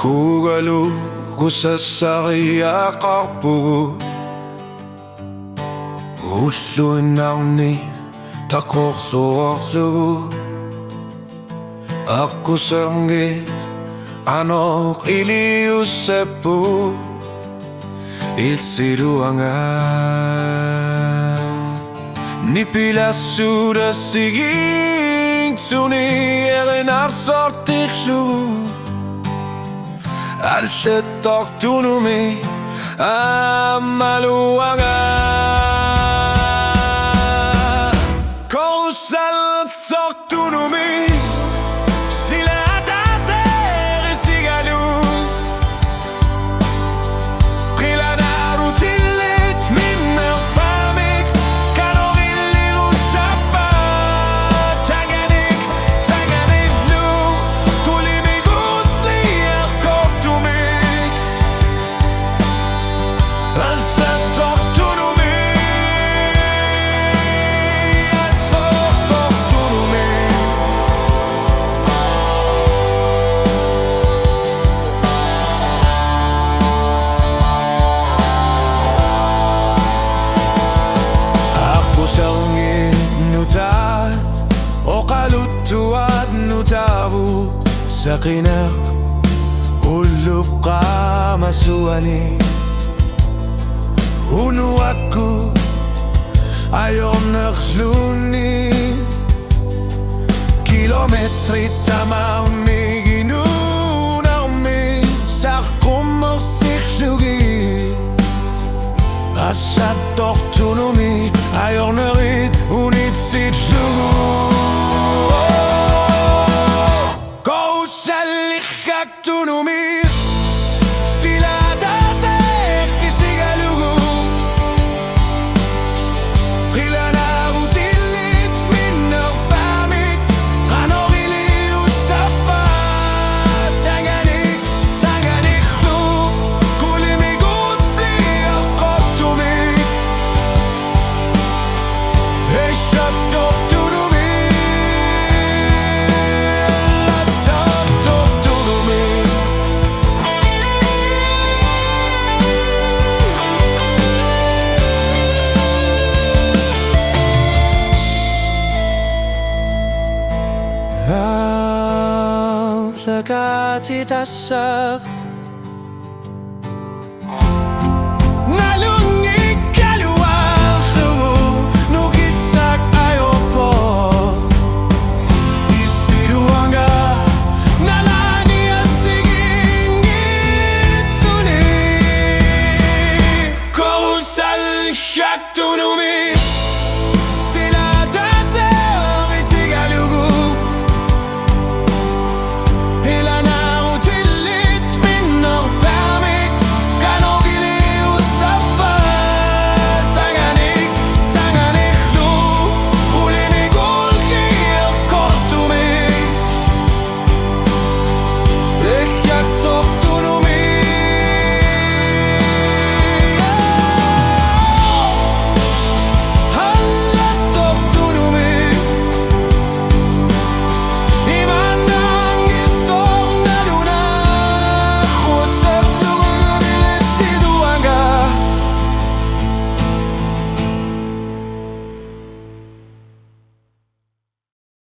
Kugalugo sa sariyakang pugod, uloy ng ni takoklo-oklo. Ako sangit anok iliusepu ilsiruangan ni pila suda siging tuni erinar sortiklu alsetok tunumi amaluangan kosal tok tunumi tuat nutabu sakinak ulup ka masuani unu aku ayom naksluni kilometri tamam miginu naumi sakum siklugi asat tok tunumi ayon nerit unit siklugu tunumi sila tasek isigalugu trilana utilit minor pamit kanorili utsapa tanganik lu kulimigut li akotumi eshatok tunumi Al-Zakati tasak